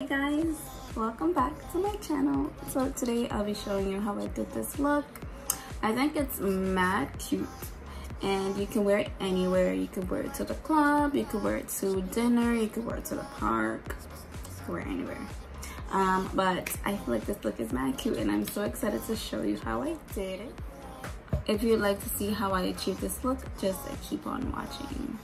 guys, welcome back to my channel. So today I'll be showing you how I did this look. I think it's mad cute and you can wear it anywhere. You can wear it to the club, you can wear it to dinner, you can wear it to the park, you can wear it anywhere. But I feel like this look is mad cute and I'm so excited to show you how I did it. If you'd like to see how I achieved this look, just keep on watching.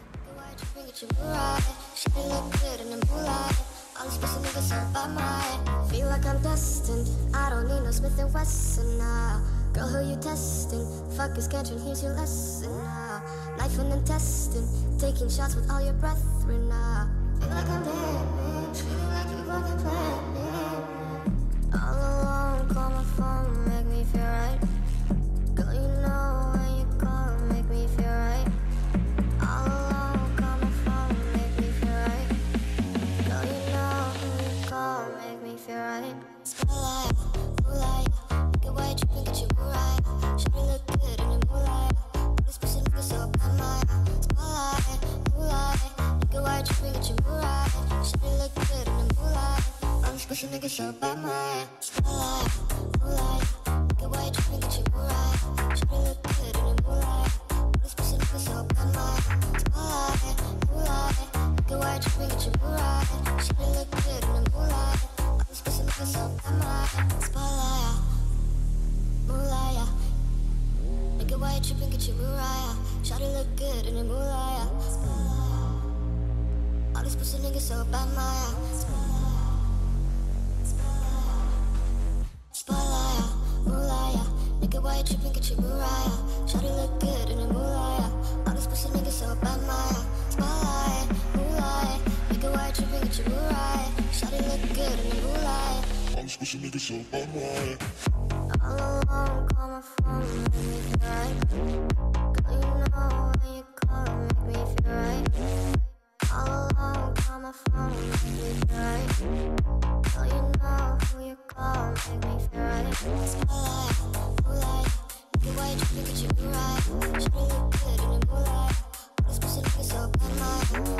All these pussy niggas all by my feel like I'm destined. I don't need no Smith & Wesson now. Girl, who you testing? Fuck is catching, here's your lesson now. Knife and intestine, taking shots with all your brethren now. Feel like I'm dead, feeling like you wasn't planning. All alone, call my phone, make me feel right. Girl, you know when you call, make me feel right. All alone, call my phone, make me feel right. Girl, you know when you call, make me feel right. Spotlight, moonlight, get white, you can get your right. Should look good in the moonlight. All these pussy niggas so by my spotlight, moonlight, get white, you can get your right. Should look good in the moonlight. All these pussy niggas so by my spotlight, moonlight, get white, you can get your right. Should look good in the moonlight. All these pussy niggas so by my spotlight, moonlight, get white, you can get your right. Should look good in the moonlight. All these pussy niggas so by my spotlight, moonlight. Nigga, why you tripping? Get your Mariah. Shawty look good in the moonlight. All these pussy niggas so by my spotlight, moonlight. Nigga, why you tripping? Get your Mariah. Shawty look good in the moonlight. All these pussy niggas so by my spotlight, moonlight. Nigga, why you tripping? Get your Mariah. Shawty look good in the moonlight. All these pussy niggas so by my. All alone, call my phone, make me feel right. Girl, you know when you call, make me feel right. All alone, call my phone, make me feel right. Girl, you know who you call, make me feel right. Spotlight, moonlight, nigga, why you tripping? Get your right. Should look good in the moonlight. All these pussy niggas so by my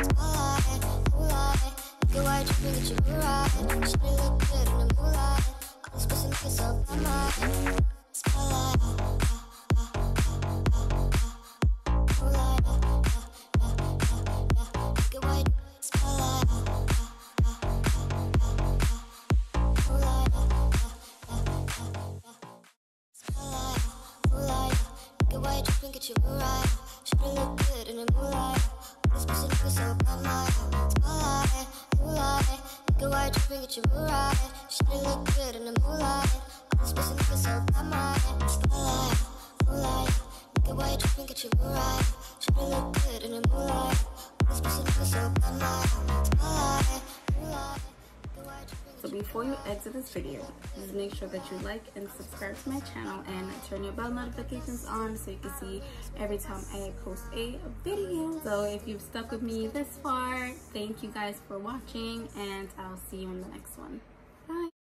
spotlight, moonlight, nigga, why you tripping? Get your right. Should look good in the moonlight. All these pussy niggas so by my spotlight, moonlight, nigga, why you spotlight, moonlight, spotlight, moonlight, nigga, why you tripping? Get your right. Should look good in the moonlight. All these pussy niggas so by my spotlight, moonlight, nigga, why you tripping? Get your right. Should look good in the moonlight. All these pussy niggas so by my spotlight, moonlight, nigga, why you tripping? Get your right. Should look good in the moonlight. All these pussy niggas so by my spotlight, moonlight. So before you exit this video, just make sure that you like and subscribe to my channel and turn your bell notifications on so you can see every time I post a video. So if you've stuck with me this far, thank you guys for watching and I'll see you in the next one. Bye.